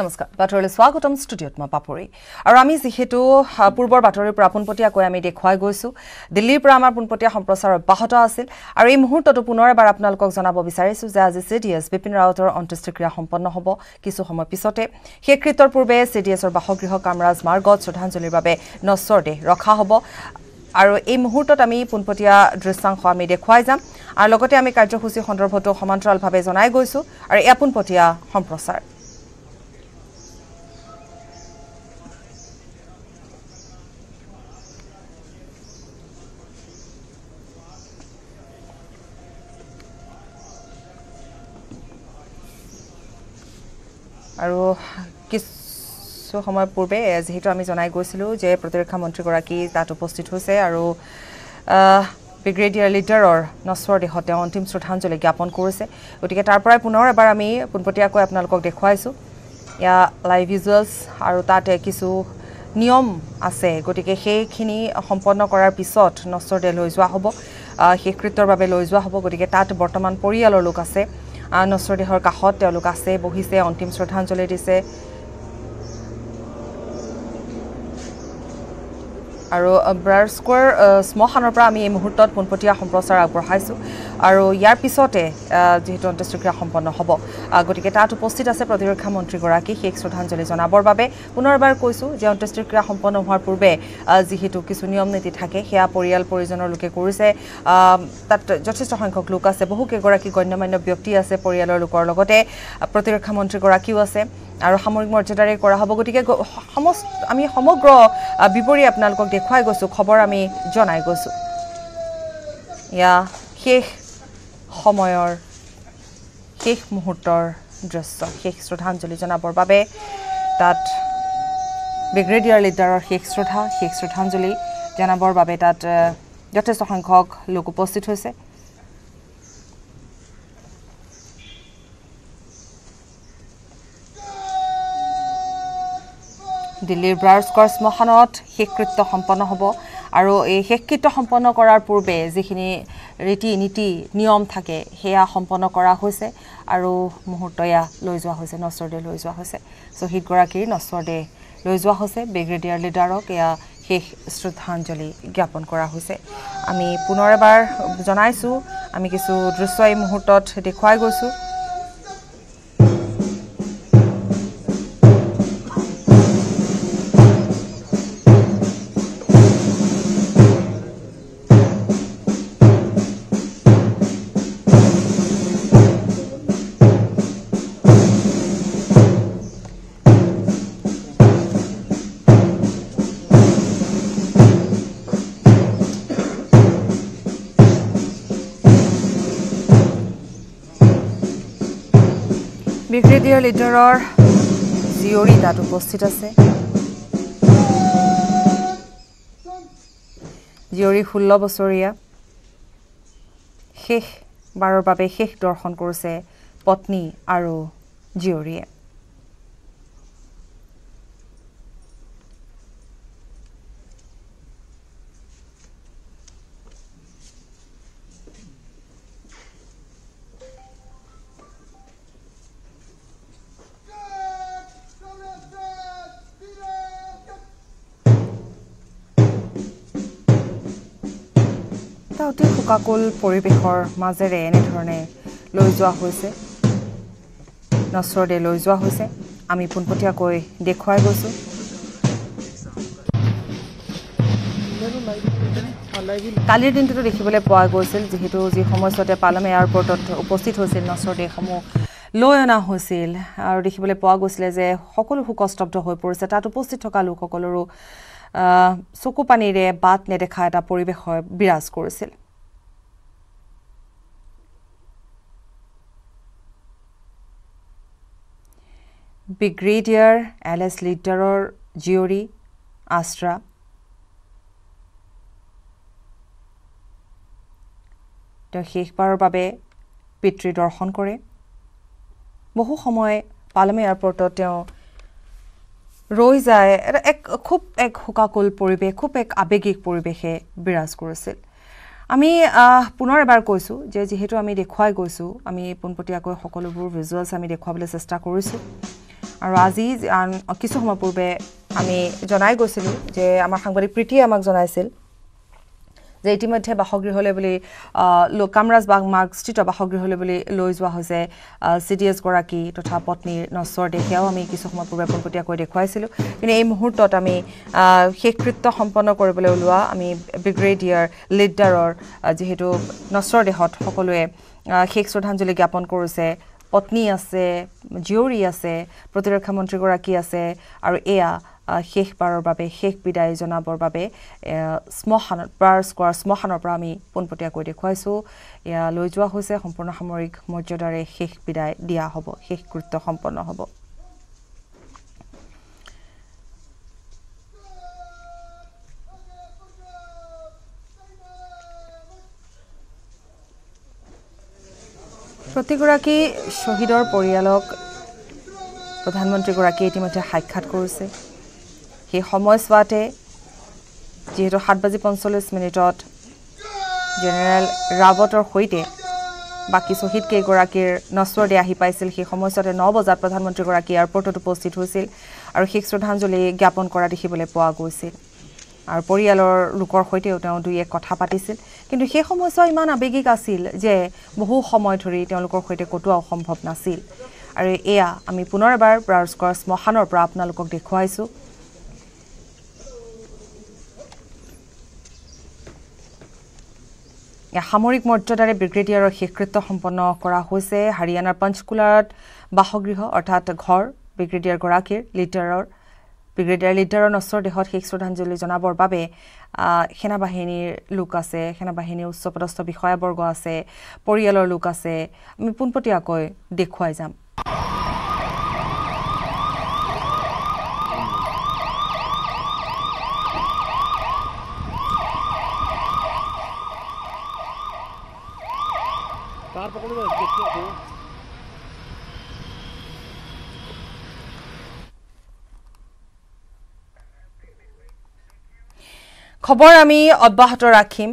নমস্কাৰ বাতৰিলৈ স্বাগতম ষ্টুডিঅ'ত মই পাপৰি আৰু আমি যেহেতু পূৰ্বৰ বাতৰিৰ পৰা পোনপটীয়াকৈ আমি দেখুৱাই গৈছো দিল্লীৰ পৰা আমাৰ পোনপটীয়া সম্প্ৰচাৰ অব্যাহত আছিল আৰু এই মুহূৰ্তটো পুনৰ এবাৰ আপোনালোকক জনাব বিচাৰিছো যে আজি সিডিএছ বিপিন ৰাৱতৰ অন্ত্যেষ্টিক্ৰিয়া সম্পন্ন হ'ব কিছু সময় পিছতে সেই কৃত্যৰ পূৰ্বে সিডিএছৰ বাসগৃহ কামৰাজ মাৰ্গত শ্ৰদ্ধাঞ্জলিৰ বাবে নশ্বৰ দেহ ৰখা হ'ব আৰু এই মুহূৰ্তত আমি পোনপটীয়া দৃশ্যাংশ আমি দেখুৱাই যাম আৰু লগতে আমি কাৰ্যসূচী সন্দৰ্ভতো সমান্তৰালভাৱে জনাই গৈছো আৰু এই পোনপটীয়া সম্প্ৰচাৰ আৰু কিছু সময় পূৰ্বে যেহেতু আমি জনাই গৈছিলো যে প্ৰতিৰক্ষা মন্ত্ৰীগৰাকী তাত উপস্থিত হৈছে আৰু ব্ৰিগেডিয়াৰ লিডাৰৰ নশ্বৰ দেহত তেওঁ অন্তিম শ্ৰদ্ধাঞ্জলি জ্ঞাপন কৰিছে গতিকে তাৰ পৰাই পুনৰ এবাৰ আমি পোনপটীয়াকৈ আপোনালোকক দেখুৱাইছো ইয়া লাইভ ভিজুৱেলছ আৰু তাতে কিছু নিয়ম আছে গতিকে সেইখিনি সম্পন্ন কৰাৰ পিছত নশ্বৰ দেহ লৈ যোৱা হ'ব সেই কৃত্যৰ বাবে লৈ যোৱা হ'ব গতিকে তাত বৰ্তমান পৰিয়ালৰ লোক আছে নশ্বৰ দেহৰ কাষত তেওঁলোক আছে বহিছে অন্তিম শ্ৰদ্ধাঞ্জলি দিছে আৰু ব্ৰাৰ স্কোৱাৰ স্মশানৰ পৰা আমি এই মুহূৰ্তত পোনপটীয়া সম্প্ৰচাৰ আগবঢ়াইছো আৰু ইয়াৰ পিছতে যেহেতু অন্ত্যেষ্টিক্ৰিয়া সম্পন্ন হ'ব গতিকে তাত উপস্থিত আছে প্ৰতিৰক্ষা মন্ত্ৰীগৰাকী শেষ শ্ৰদ্ধাঞ্জলি জনাবৰ বাবে পুনৰবাৰ কৈছো যে অন্ত্যেষ্টিক্ৰিয়া সম্পন্ন হোৱাৰ পূৰ্বে যেহেতু কিছু নিয়ম নীতি থাকে সেয়া পৰিয়াল পৰিজনৰ লোকে কৰিছে তাত যথেষ্ট সংখ্যক লোক আছে বহুকেইগৰাকী গণ্যমান্য ব্যক্তি আছে পৰিয়ালৰ লোকৰ লগতে প্ৰতিৰক্ষা মন্ত্ৰীগৰাকীও আছে আৰু সামৰিক মৰ্যাদাৰে কৰা হ'ব গতিকে আমি সমগ্ৰ বিৱৰি আপোনালোকক দেখুৱাই গৈছো খবৰ আমি জনাই গৈছো ইয়া শেষ সময়ৰ শেষ মুহূৰ্তৰ দৃশ্য শেষ শ্ৰদ্ধাঞ্জলি জনাবৰ বাবে তাত ব্ৰিগেডিয়াৰ লিডাৰৰ শেষ শ্ৰদ্ধাঞ্জলি জনাবৰ বাবে তাত যথেষ্ট সংখ্যক লোক উপস্থিত হৈছে দিল্লীৰ ব্ৰাৰ স্কোৱাৰ শ্মশানত শেষকৃত্য সম্পন্ন হ'ব আৰু এই শেষকৃত্য সম্পন্ন কৰাৰ পূৰ্বে যিখিনি ৰীতি নীতি নিয়ম থাকে সেয়া সম্পন্ন কৰা হৈছে আৰু মুহূৰ্তয়া লৈ যোৱা হৈছে নশ্বৰ দেহ লৈ যোৱা হৈছে শ্বহীদগৰাকীৰ নশ্বৰ দেহ লৈ যোৱা হৈছে ব্ৰিগেডিয়াৰ লিডাৰক এয়া শেষ শ্ৰদ্ধাঞ্জলি জ্ঞাপন কৰা হৈছে আমি পুনৰ এবাৰ জনাইছো আমি কিছু দৃশ্য এই মুহূৰ্তত দেখুৱাই গৈছো ব্ৰিগেডিয়াৰ লিডাৰৰ জীয়ৰী তাত উপস্থিত আছে জীয়ৰী 16 বছৰীয়া শেষবাৰৰ বাবে শেষ দৰ্শন কৰিছে পত্নী আৰু জীয়ৰীয়ে অতি শোকাকুল পৰিৱেশৰ মাজেৰে এনেধৰণে লৈ যোৱা হৈছে নশ্বৰ দেহ লৈ যোৱা হৈছে আমি পোনপটীয়াকৈ দেখুৱাই গৈছো কালিৰ দিনটোতো দেখিবলৈ পোৱা গৈছিল যিহেতু যি সময়ছোৱাতে পালম এয়াৰপৰ্টত উপস্থিত হৈছিল নশ্বৰ দেহসমূহ লৈ অনা হৈছিল আৰু দেখিবলৈ পোৱা গৈছিলে যে সকলো শোকস্তব্ধ হৈ পৰিছে তাত উপস্থিত থকা লোকসকলৰো চকু পানীৰে বাট নেদেখা এটা পৰিৱেশ বিৰাজ কৰিছিল ব্ৰিগেডিয়াৰ এলএছ লিডাৰৰ জীয়ৰী আশ্ৰা তেওঁ শেষবাৰৰ বাবে পিতৃ দৰ্শন কৰে বহু সময় পালম এয়াৰপৰ্টত তেওঁ ৰৈ যায় খুব এক শোকাকুল পৰিৱেশ খুব এক আবেগিক পৰিৱেশে বিৰাজ কৰিছিল আমি পুনৰ এবাৰ কৈছো যে যেহেতু আমি দেখুৱাই গৈছো আমি পোনপটীয়াকৈ সকলোবোৰ ভিজুৱেলছ আমি দেখুৱাবলৈ চেষ্টা কৰিছো আৰু আজি কিছু সময় পূৰ্বে আমি জনাই গৈছিলোঁ যে আমাৰ সাংবাদিক প্ৰীতিয়ে আমাক জনাইছিল যে ইতিমধ্যে বাসগৃহলৈ বুলি কামৰাজ বাগ মাৰ্গস্থিত বাসগৃহলৈ বুলি লৈ যোৱা হৈছে CDS গৰাকী তথা পত্নীৰ নশ্বৰ দেহ। সেয়াও আমি কিছু সময় পূৰ্বে পোনপটীয়াকৈ দেখুৱাইছিলোঁ। কিন্তু এই মুহূৰ্তত আমি শেষকৃত্য সম্পন্ন কৰিবলৈ ওলোৱা আমি ব্ৰিগেডিয়াৰ লিডাৰৰ যিহেতু নশ্বৰ দেহত সকলোৱে শেষ শ্ৰদ্ধাঞ্জলি জ্ঞাপন কৰিছে। পত্নী আছে, জীয়ৰী আছে, প্ৰতিৰক্ষা মন্ত্ৰীগৰাকী আছে আৰু এয়া শেষবাৰৰ বাবে শেষ বিদায় জনাবৰ বাবে শ্মশানত ব্ৰাৰ স্কোৱাৰ শ্মশানৰ পৰা আমি পোনপটীয়াকৈ দেখুৱাইছোঁ। এয়া লৈ যোৱা হৈছে, সম্পূৰ্ণ সামৰিক মৰ্যাদাৰে শেষ বিদায় দিয়া হ'ব, শেষকৃত্য সম্পন্ন হ'ব। প্ৰতিগৰাকী শ্বহীদৰ পৰিয়ালক প্ৰধানমন্ত্ৰীগৰাকীয়ে ইতিমধ্যে সাক্ষাৎ কৰিছে। সেই সময়ছোৱাতে যিহেতু 7:45 জেনেৰেল ৰাৱতৰ সৈতে বাকী শ্বহীদ কেইগৰাকীৰ নশ্বৰ দেহ আহি পাইছিল, সেই সময়ছোৱাতে 9 বজাত প্ৰধানমন্ত্ৰীগৰাকী এয়াৰপৰ্টত উপস্থিত হৈছিল আৰু শেষ শ্ৰদ্ধাঞ্জলি জ্ঞাপন কৰা দেখিবলৈ পোৱা গৈছিল। আৰু পৰিয়ালৰ লোকৰ সৈতেও তেওঁ দুই এক কথা পাতিছিল। কিন্তু সেই সময়ছোৱা ইমান আৱেগিক আছিল যে বহু সময় ধৰি তেওঁলোকৰ সৈতে কটোৱাও সম্ভৱ নাছিল। আৰু এয়া আমি পুনৰ এবাৰ ব্ৰাৰ স্কোৱাৰ শ্মশানৰ পৰা আপোনালোকক দেখুৱাইছোঁ। সামৰিক মৰ্যাদাৰে ব্ৰিগেডিয়াৰৰ শেষকৃত্য সম্পন্ন কৰা হৈছে হাৰিয়ানাৰ পঞ্চকুলাত বাসগৃহ অৰ্থাৎ ঘৰ ব্ৰিগেডিয়াৰগৰাকীৰ ব্ৰিগেডিয়াৰ লিডাৰৰ নশ্বৰ দেহত শেষ শ্ৰদ্ধাঞ্জলি জনাবৰ বাবে সেনাবাহিনীৰ লোক আছে, সেনাবাহিনীৰ উচ্চপদস্থ বিষয়াবৰ্গ আছে, পৰিয়ালৰ লোক আছে। আমি পোনপটীয়াকৈ দেখুৱাই যাম। খবৰ আমি অব্যাহত ৰাখিম।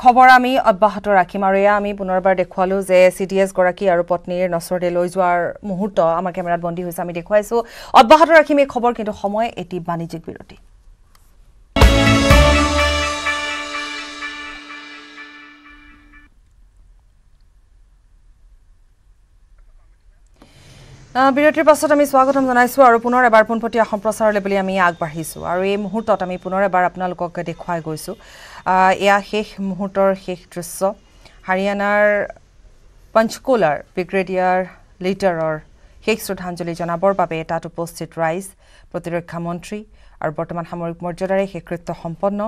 খবৰ আমি অব্যাহত ৰাখিম আৰু এয়া আমি পুনৰবাৰ দেখুৱালোঁ যে CDS গৰাকী আৰু পত্নীৰ নশ্বৰ দেহ লৈ যোৱাৰ মুহূৰ্ত আমাৰ কেমেৰাত বন্দী হৈছে, আমি দেখুৱাইছোঁ। অব্যাহত ৰাখিম এই খবৰ, কিন্তু সময় এটি বাণিজ্যিক বিৰতি। বিৰতিৰ পাছত আমি স্বাগতম জনাইছোঁ আৰু পুনৰ এবাৰ পোনপটীয়া সম্প্ৰচাৰলৈ বুলি আমি আগবাঢ়িছোঁ। আৰু এই মুহূৰ্তত আমি পুনৰ এবাৰ আপোনালোকক দেখুৱাই গৈছোঁ। এয়া শেষ মুহূৰ্তৰ শেষ দৃশ্য হাৰিয়ানাৰ পঞ্চকুলাৰ ব্ৰিগেডিয়াৰ লিডাৰৰ শেষ শ্ৰদ্ধাঞ্জলি জনাবৰ বাবে তাত উপস্থিত ৰাইজ, প্ৰতিৰক্ষা মন্ত্ৰী আৰু বৰ্তমান সামৰিক মৰ্যাদাৰে শেষকৃত্য সম্পন্ন।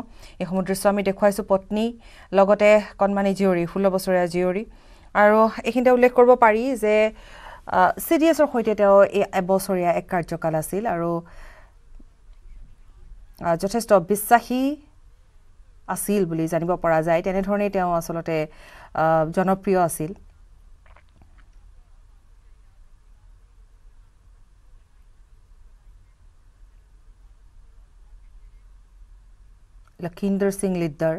এইসমূহ দৃশ্য আমি দেখুৱাইছোঁ। পত্নী লগতে কণমানি জীয়ৰী, 16 বছৰীয়া জীয়ৰী। আৰু এইখিনিতে উল্লেখ কৰিব পাৰি যে CDSৰ সৈতে তেওঁ এই এবছৰীয়া এক কাৰ্যকাল আছিল আৰু যথেষ্ট বিশ্বাসী আছিল বুলি জানিব পৰা যায়। তেনেধৰণেই তেওঁ আচলতে জনপ্ৰিয় আছিল। লখিন্দৰ সিং লিডাৰ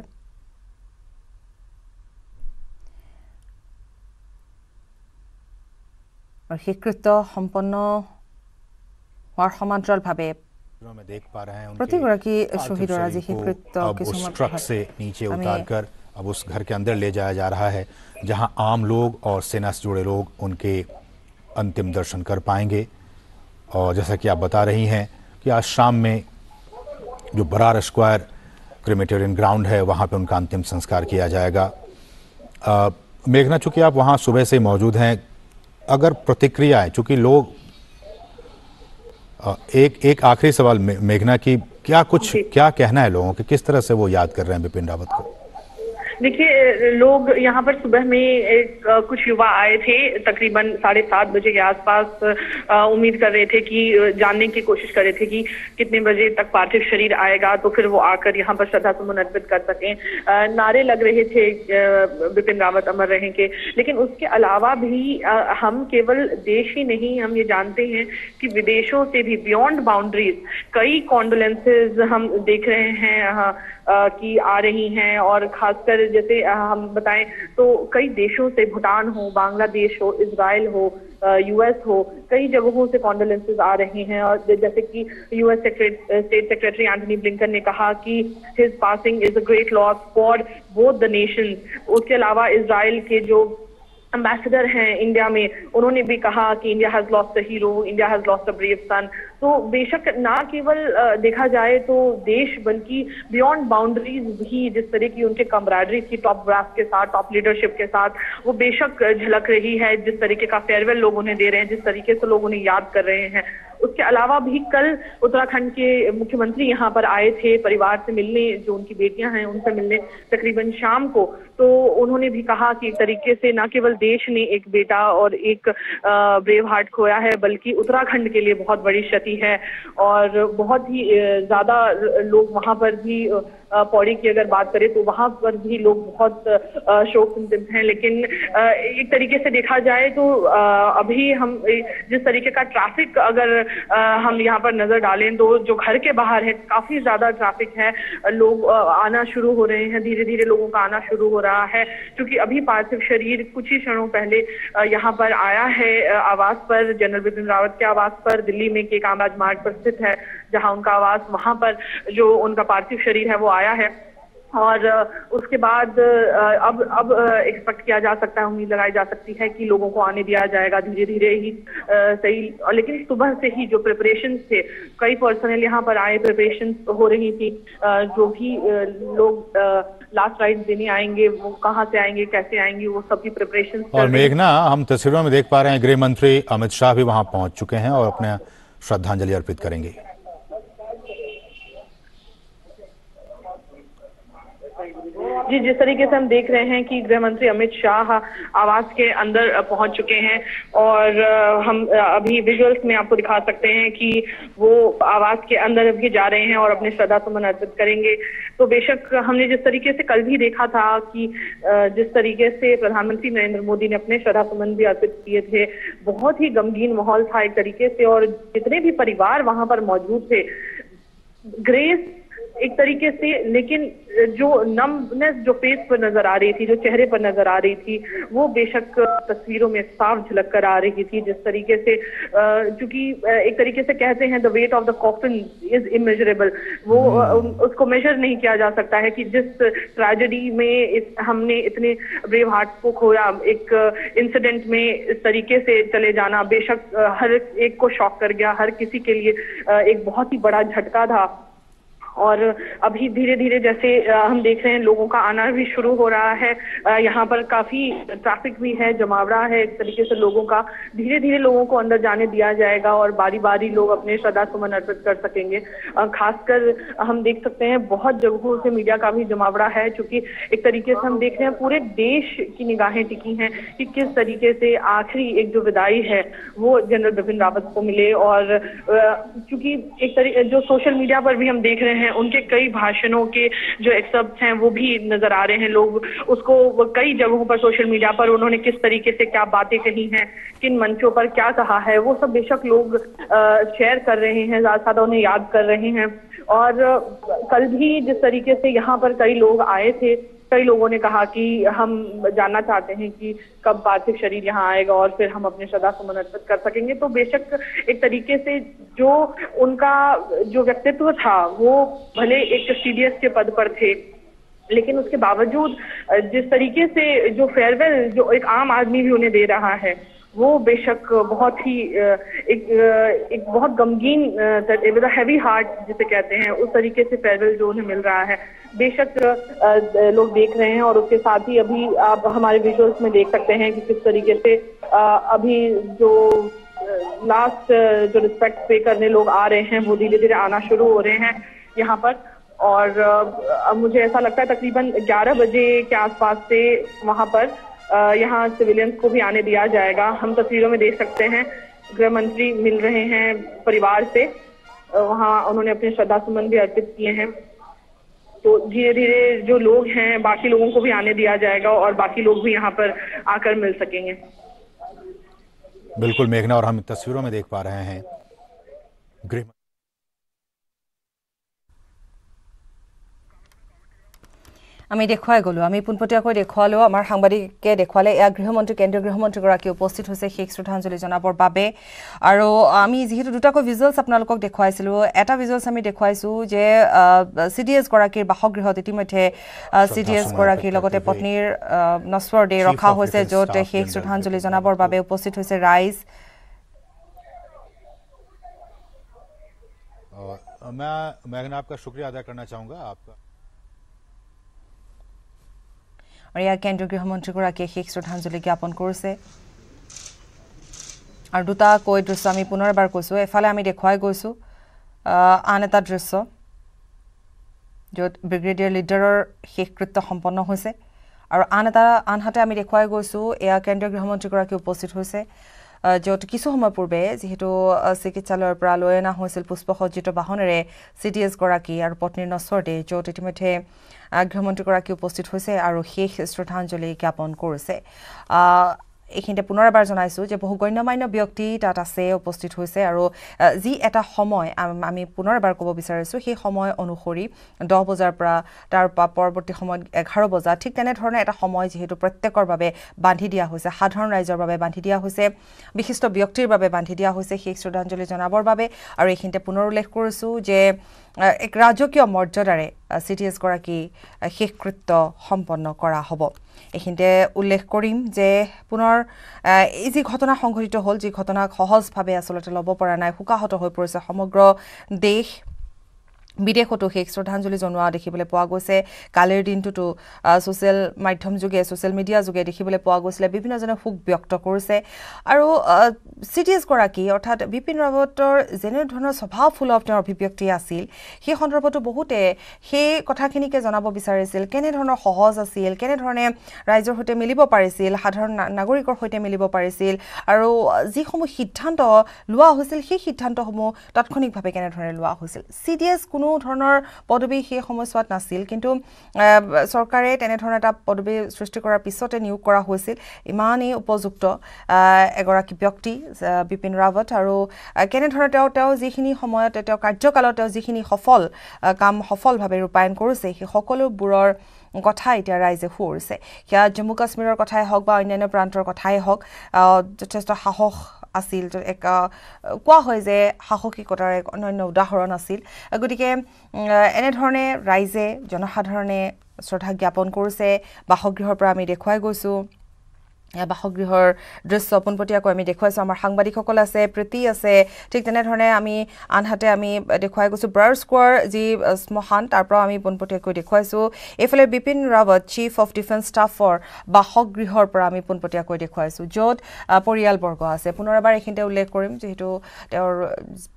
और শেষকৃত্য সম্পন্ন হোৱাৰ সমান্তৰালভাৱে में देख पा रहे हैं प्रतिगराकी शहीदों आज শেষকৃত্য उस ट्रक से नीचे उतारकर अब उस घर के अंदर ले जाया जा रहा है, जहां आम लोग और सेना से जुड़े लोग उनके अंतिम दर्शन कर पाएंगे। और जैसा कि आप बता रही हैं कि आज शाम में जो ब्रार स्क्वायर क्रेमेटोरियम ग्राउंड है वहां पे उनका अंतिम संस्कार किया जाएगा। मेघना, चूंकि आप वहां सुबह से मौजूद हैं, अगर प्रतिक्रियाएं, चूंकि लोग एक आखिरी सवाल मेघना की, क्या कहना है लोगों के, किस तरह से वो याद कर रहे हैं बिपिन रावत को? देखिए, लोग यहाँ पर सुबह में कुछ युवा आए थे, तकरीबन 7:30 बजे के आसपास। उम्मीद कर रहे थे कि जानने की कोशिश कर रहे थे कि कितने बजे तक पार्थिव शरीर आएगा, तो फिर वो आकर यहाँ पर श्रद्धा सुमन अर्पित कर सकें। नारे लग रहे थे बिपिन रावत अमर रहेंगे, लेकिन उसके अलावा भी हम केवल देश ही नहीं, हम ये जानते हैं कि विदेशों से भी बियॉन्ड बाउंड्रीज कई कॉन्डोलेंसेज हम देख रहे हैं कि आ रही हैं। और खासकर जैसे हम बताएं तो कई देशों से, भूटान हो, बांग्लादेश हो, इजराइल हो, यूएस हो, कई जगहों से कॉन्डोलेंसेज आ रहे हैं। और जैसे कि US state secretary Antony Blinken ने कहा कि his passing is a great loss for both the nation. उसके अलावा इजराइल के जो एम्बेसडर हैं इंडिया में, उन्होंने भी कहा कि India has lost a hero, India has lost a brave son. तो बेशक ना केवल देखा जाए तो देश, बल्कि बियॉन्ड बाउंड्रीज भी जिस तरह की उनके कमराडरी की टॉप ब्रास के साथ, टॉप लीडरशिप के साथ, वो बेशक झलक रही है। जिस तरीके का फेयरवेल लोग उन्हें दे रहे हैं, जिस तरीके से लोग उन्हें याद कर रहे हैं। उसके अलावा भी कल उत्तराखंड के मुख्यमंत्री यहाँ पर आए थे परिवार से मिलने, जो उनकी बेटियां हैं उनसे मिलने, तकरीबन शाम को। तो उन्होंने भी कहा कि एक तरीके से न केवल देश ने एक बेटा और एक ब्रेव हार्ट खोया है, बल्कि उत्तराखंड के लिए बहुत बड़ी क्षति है। और बहुत ही ज्यादा लोग वहां पर भी, पौड़ी की अगर बात करें तो वहां पर भी लोग बहुत शोक संतप्त हैं। लेकिन एक तरीके से देखा जाए तो अभी हम जिस तरीके का ट्रैफिक अगर हम यहाँ पर नजर डालें तो जो घर के बाहर है काफी ज्यादा ट्रैफिक है। लोग आना शुरू हो रहे हैं, धीरे धीरे लोगों का आना शुरू हो रहा है, क्योंकि अभी पार्थिव शरीर कुछ ही क्षणों पहले यहाँ पर आया है आवास पर, जनरल बिपिन रावत के आवास पर, दिल्ली में के कामराज मार्ग पर स्थित है जहाँ उनका आवास, वहां पर जो उनका पार्थिव शरीर है वो आया है। और उसके बाद अब एक्सपेक्ट किया जा सकता है, उम्मीद लगाई जा सकती है कि लोगों को आने दिया जाएगा धीरे धीरे ही सही। लेकिन सुबह से ही जो प्रिपरेशन थे, कई पर्सनल यहाँ पर आए, प्रिपरेशन हो रही थी। जो भी लोग लास्ट राइट देने आएंगे वो कहाँ से आएंगे, कैसे आएंगे, वो सबकी प्रिपरेशन। और मेघना, हम तस्वीरों में देख पा रहे हैं गृह मंत्री अमित शाह भी वहां पहुंच चुके हैं और अपने श्रद्धांजलि अर्पित करेंगे। जी, जिस तरीके से हम देख रहे हैं कि गृह मंत्री अमित शाह आवास के अंदर पहुंच चुके हैं और हम अभी विजुअल्स में आपको दिखा सकते हैं कि वो आवास के अंदर भी जा रहे हैं और अपने श्रद्धा सुमन अर्पित करेंगे। तो बेशक हमने जिस तरीके से कल भी देखा था कि जिस तरीके से प्रधानमंत्री नरेंद्र मोदी ने अपने श्रद्धा सुमन भी अर्पित किए थे, बहुत ही गमगीन माहौल था एक तरीके से। और जितने भी परिवार वहां पर मौजूद थे, ग्रेस एक तरीके से, लेकिन जो नमनेस जो फेस पर नजर आ रही थी, जो चेहरे पर नजर आ रही थी, वो बेशक तस्वीरों में साफ झलक कर आ रही थी। जिस तरीके से क्योंकि एक तरीके से कहते हैं the weight of the coffin is immeasurable, वो उसको मेजर नहीं किया जा सकता है कि जिस ट्रेजेडी में हमने इतने ब्रेव हार्ट्स को खोया, एक इंसिडेंट में इस तरीके से चले जाना बेशक हर एक को शॉक कर गया, हर किसी के लिए एक बहुत ही बड़ा झटका था। और अभी धीरे धीरे जैसे हम देख रहे हैं लोगों का आना भी शुरू हो रहा है। यहाँ पर काफी ट्रैफिक भी है, जमावड़ा है एक तरीके से लोगों का। धीरे धीरे लोगों को अंदर जाने दिया जाएगा और बारी बारी लोग अपने श्रद्धा सुमन अर्पित कर सकेंगे। खासकर हम देख सकते हैं बहुत जगहों से मीडिया का भी जमावड़ा है, क्योंकि एक तरीके से हम देख रहे हैं पूरे देश की निगाहें टिकी हैं कि किस तरीके से आखिरी एक जो विदाई है वो जनरल बिपिन रावत को मिले। और क्योंकि एक तरीके जो सोशल मीडिया पर भी हम देख रहे हैं उनके कई भाषणों के जो एक्सर्प्ट्स हैं वो भी नजर आ रहे हैं। लोग उसको कई जगहों पर सोशल मीडिया पर उन्होंने किस तरीके से क्या बातें कही हैं, किन मंचों पर क्या कहा है, वो सब बेशक लोग शेयर कर रहे हैं, ज्यादा ज्यादा उन्हें याद कर रहे हैं। और कल भी जिस तरीके से यहाँ पर कई लोग आए थे, कई लोगों ने कहा कि हम जानना चाहते हैं कि कब पार्थिव शरीर यहाँ आएगा और फिर हम अपने श्रद्धा सुमन अर्पित कर सकेंगे। तो बेशक एक तरीके से जो उनका जो व्यक्तित्व था, वो भले एक सीडीएस के पद पर थे, लेकिन उसके बावजूद जिस तरीके से जो फेयरवेल जो एक आम आदमी भी उन्हें दे रहा है, वो बेशक बहुत ही एक बहुत गमगीन विद हैवी हार्ट जिसे कहते हैं, उस तरीके से फेयरवेल जो उन्हें मिल रहा है बेशक लोग देख रहे हैं। और उसके साथ ही अभी आप हमारे विजुअल्स में देख सकते हैं कि किस तरीके से अभी जो लास्ट जो रिस्पेक्ट पे करने लोग आ रहे हैं वो धीरे धीरे आना शुरू हो रहे हैं यहाँ पर। और अब मुझे ऐसा लगता है तकरीबन 11 बजे के आसपास से वहां पर यहाँ सिविलियंस को भी आने दिया जाएगा। हम तस्वीरों में देख सकते हैं गृह मंत्री मिल रहे हैं परिवार से, वहाँ उन्होंने अपने श्रद्धा सुमन भी अर्पित किए हैं। तो धीरे धीरे जो लोग हैं बाकी लोगों को भी आने दिया जाएगा और बाकी लोग भी यहाँ पर आकर मिल सकेंगे। बिल्कुल मेघना, और हम तस्वीरों में देख पा रहे हैं गृह আমি দেখুৱাই গলো, আমি পোনপটীয়াকৈ দেখুৱালো, আমাৰ সাংবাদিকে দেখুৱালে এয়া গৃহমন্ত্ৰী কেন্দ্ৰীয় গৃহমন্ত্ৰীগৰাকী উপস্থিত হৈছে শেষ শ্ৰদ্ধাঞ্জলি জনাবৰ বাবে। আৰু আমি যিহেতু দুটাকৈ ভিজুৱেলছ আপোনালোকক দেখুৱাইছিলোঁ, এটা ভিজুৱেলছ আমি দেখুৱাইছোঁ যে CDS গৰাকীৰ বাসগৃহত ইতিমধ্যে CDS গৰাকীৰ লগতে পত্নীৰ নশ্বৰ দেহ ৰখা হৈছে, য'ত শেষ শ্ৰদ্ধাঞ্জলি জনাবৰ বাবে উপস্থিত হৈছে ৰাইজ। मैं मैगना आपका शुक्रिया अदा करना चाहूँगा आपका। আৰু ইয়াৰ কেন্দ্ৰীয় গৃহমন্ত্ৰীগৰাকীয়ে শেষ শ্ৰদ্ধাঞ্জলি জ্ঞাপন কৰিছে। আৰু দুটাকৈ দৃশ্য আমি পুনৰ এবাৰ কৈছোঁ, এফালে আমি দেখুৱাই গৈছোঁ আন এটা দৃশ্য য'ত ব্ৰিগেডিয়াৰ লিডাৰৰ শেষকৃত্য সম্পন্ন হৈছে, আৰু আনহাতে আমি দেখুৱাই গৈছোঁ এয়া কেন্দ্ৰীয় গৃহমন্ত্ৰীগৰাকী উপস্থিত হৈছে, য'ত কিছু সময় পূৰ্বে যিহেতু চিকিৎসালয়ৰ পৰা লৈ অনা হৈছিল পুষ্পসজ্জিত বাহনেৰে CDS গৰাকী আৰু পত্নীৰ নশ্বৰ দেহ, য'ত ইতিমধ্যে গৃহমন্ত্ৰীগৰাকী উপস্থিত হৈছে আৰু শেষ শ্ৰদ্ধাঞ্জলি জ্ঞাপন কৰিছে। এইখিনিতে পুনৰ এবাৰ জনাইছোঁ যে বহু গণ্যমান্য ব্যক্তি তাত আছে, উপস্থিত হৈছে, আৰু যি এটা সময় আমি পুনৰ এবাৰ ক'ব বিচাৰিছোঁ, সেই সময় অনুসৰি 10 বজাৰ পৰা তাৰ পৰৱৰ্তী সময়ত 11 বজা, ঠিক তেনেধৰণে এটা সময় যিহেতু প্ৰত্যেকৰ বাবে বান্ধি দিয়া হৈছে, সাধাৰণ ৰাইজৰ বাবে বান্ধি দিয়া হৈছে, বিশিষ্ট ব্যক্তিৰ বাবে বান্ধি দিয়া হৈছে শেষ শ্ৰদ্ধাঞ্জলি জনাবৰ বাবে। আৰু এইখিনিতে পুনৰ উল্লেখ কৰিছোঁ যে এক ৰাজকীয় মৰ্যাদাৰে CDS গৰাকী শেষকৃত্য সম্পন্ন কৰা হ'ব। এইখিনিতে উল্লেখ কৰিম যে পুনৰ এই যি ঘটনা সংঘটিত হ'ল, যি ঘটনাক সহজভাৱে আচলতে ল'ব পৰা নাই, শোকাহত হৈ পৰিছে সমগ্ৰ দেশ, বিদেশতো শেষ শ্ৰদ্ধাঞ্জলি জনোৱা দেখিবলৈ পোৱা গৈছে। কালিৰ দিনটোতো ছ'চিয়েল মাধ্যম যোগে, ছ'চিয়েল মিডিয়া যোগে দেখিবলৈ পোৱা গৈছিলে, বিভিন্নজনে শোক ব্যক্ত কৰিছে। আৰু CDS গৰাকী অৰ্থাৎ বিপিন ৰাৱতৰ যেনেধৰণৰ স্বভাৱসুলভ তেওঁৰ অভিব্যক্তি আছিল, সেই সন্দৰ্ভতো বহুতে সেই কথাখিনিকে জনাব বিচাৰিছিল, কেনেধৰণৰ সহজ আছিল, কেনেধৰণে ৰাইজৰ সৈতে মিলিব পাৰিছিল, সাধাৰণ নাগৰিকৰ সৈতে মিলিব পাৰিছিল, আৰু যিসমূহ সিদ্ধান্ত লোৱা হৈছিল সেই সিদ্ধান্তসমূহ তাৎক্ষণিকভাৱে কেনেধৰণে লোৱা হৈছিল। CDS কোনো ধৰণৰ পদবী সেই সময়ছোৱাত নাছিল, কিন্তু চৰকাৰে তেনেধৰণৰ এটা পদবী সৃষ্টি কৰাৰ পিছতে নিয়োগ কৰা হৈছিল ইমানেই উপযুক্ত এগৰাকী ব্যক্তি বিপিন ৰাৱত। আৰু কেনেধৰণে তেওঁ যিখিনি সময়ত তেওঁ কাৰ্যকালত তেওঁ যিখিনি সফলভাৱে ৰূপায়ণ কৰিছে, সেই সকলোবোৰৰ কথা এতিয়া ৰাইজে সুঁৱৰিছে। সেয়া জম্মু কাশ্মীৰৰ কথাই হওক বা অন্যান্য প্ৰান্তৰ কথাই হওক, যথেষ্ট সাহস আছিল, কোৱা হয় যে সাহসিকতাৰ এক অনন্য উদাহৰণ আছিল। গতিকে এনেধৰণে ৰাইজে জনসাধাৰণে শ্ৰদ্ধা জ্ঞাপন কৰিছে। বাসগৃহৰ পৰা আমি দেখুৱাই গৈছোঁ, বাসগৃহৰ দৃশ্য পোনপটীয়াকৈ আমি দেখুৱাইছোঁ, আমাৰ সাংবাদিকসকল আছে, প্ৰীতি আছে, ঠিক তেনেধৰণে আনহাতে আমি দেখুৱাই গৈছোঁ ব্ৰাৰ স্কোৱাৰ যি শ্মশান, তাৰ পৰাও আমি পোনপটীয়াকৈ দেখুৱাইছোঁ। এইফালে Bipin Rawat chief of defence ষ্টাফৰ বাসগৃহৰ পৰা আমি পোনপটীয়াকৈ দেখুৱাইছোঁ, য'ত পৰিয়ালবৰ্গ আছে। পুনৰ এবাৰ এইখিনিতে উল্লেখ কৰিম, যিহেতু তেওঁৰ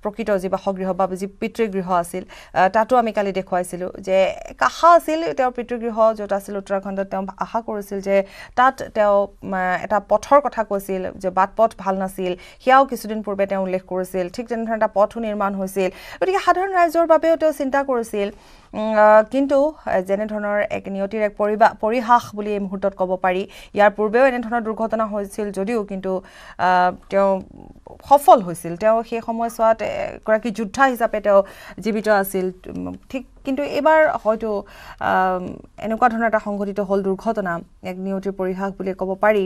প্ৰকৃত যি বাসগৃহ বা যি পিতৃগৃহ আছিল, তাতো আমি কালি দেখুৱাইছিলোঁ যে এক আশা আছিল তেওঁৰ পিতৃগৃহ য'ত আছিল উত্তৰাখণ্ডত, তেওঁ আশা কৰিছিল যে তাত তেওঁ এটা পথৰ কথা কৈছিল যে বাট পথ ভাল নাছিল, সেয়াও কিছুদিন পূৰ্বে তেওঁ উল্লেখ কৰিছিল। ঠিক তেনেধৰণে এটা পথো নিৰ্মাণ হৈছিল, গতিকে সাধাৰণ ৰাইজৰ বাবেও তেওঁ চিন্তা কৰিছিল। কিন্তু যেনেধৰণৰ এক নিয়তিৰ এক পৰিহাস বুলি এই মুহূৰ্তত ক'ব পাৰি, ইয়াৰ পূৰ্বেও এনেধৰণৰ দুৰ্ঘটনা হৈছিল যদিও কিন্তু তেওঁ সফল হৈছিল। তেওঁ সেই সময়ছোৱাত এগৰাকী যোদ্ধা হিচাপে তেওঁ জীৱিত আছিল, ঠিক। কিন্তু এইবাৰ হয়তো এনেকুৱা ধৰণৰ এটা সংঘটিত হ'ল দুৰ্ঘটনা, এক নিয়তিৰ পৰিহাস বুলি ক'ব পাৰি।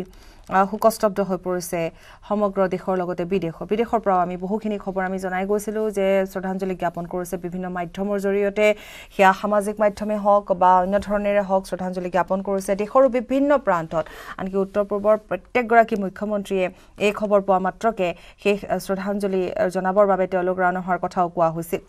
শোকস্তব্ধ হৈ পৰিছে সমগ্ৰ দেশৰ লগতে বিদেশৰ পৰাও আমি বহুখিনি খবৰ আমি জনাই গৈছিলোঁ যে শ্ৰদ্ধাঞ্জলি জ্ঞাপন কৰিছে বিভিন্ন মাধ্যমৰ জৰিয়তে, সেয়া সামাজিক মাধ্যমে হওক বা অন্য ধৰণেৰে হওক শ্ৰদ্ধাঞ্জলি জ্ঞাপন কৰিছে দেশৰো বিভিন্ন প্ৰান্তত। আনকি উত্তৰ পূৰ্বৰ প্ৰত্যেকগৰাকী মুখ্যমন্ত্ৰীয়ে এই খবৰ পোৱা মাত্ৰকে সেই শ্ৰদ্ধাঞ্জলি জনাবৰ বাবে তেওঁলোক ৰাওনা হোৱাৰ কথাও কোৱা হৈছিল।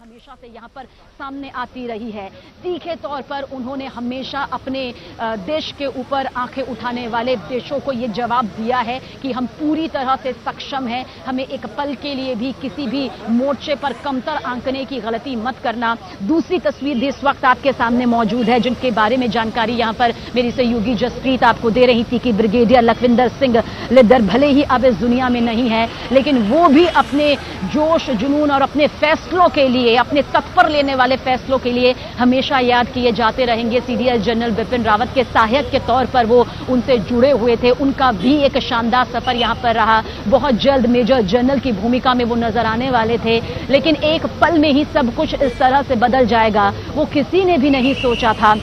हमेशा से यहाँ पर सामने आती रही है। तीखे तौर पर उन्होंने हमेशा अपने देश के ऊपर आंखें उठाने वाले देशों को ये जवाब दिया है कि हम पूरी तरह से सक्षम हैं, हमें एक पल के लिए भी किसी भी मोर्चे पर कमतर आंकने की गलती मत करना। दूसरी तस्वीर भी इस वक्त आपके सामने मौजूद है, जिनके बारे में जानकारी यहाँ पर मेरी सहयोगी जसप्रीत आपको दे रही थी कि ब्रिगेडियर लखविंदर सिंह लिद्दर भले ही अब इस दुनिया में नहीं है, लेकिन वो भी अपने जोश जुनून और अपने फैसलों के लिए, अपने तत्पर लेने वाले फैसलों के लिए हमेशा याद किए जाते रहेंगे। सीडीएस जनरल बिपिन रावत के सहायक के तौर पर वो उनसे जुड़े हुए थे, उनका भी एक शानदार सफर यहाँ पर रहा। बहुत जल्द मेजर जनरल की भूमिका में वो नजर आने वाले थे, लेकिन एक पल में ही सब कुछ इस तरह से बदल जाएगा वो किसी ने भी नहीं सोचा था।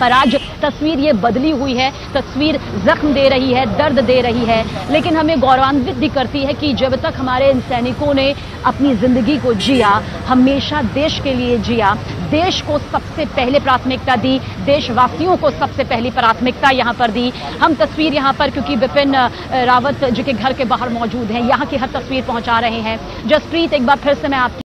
पर आज तस्वीर ये बदली हुई है, तस्वीर जख्म दे रही है, दर्द दे रही है, लेकिन हमें गौरवान्वित भी करती है कि जब तक हमारे इन सैनिकों ने अपनी जिंदगी को जिया, हमेशा देश के लिए जिया, देश को सबसे पहले प्राथमिकता दी, देशवासियों को सबसे पहली प्राथमिकता यहाँ पर दी। हम तस्वीर यहाँ पर, क्योंकि बिपिन रावत जी के घर के बाहर मौजूद हैं, यहाँ की हर तस्वीर पहुंचा रहे हैं। जसप्रीत, एक बार फिर से मैं आपकी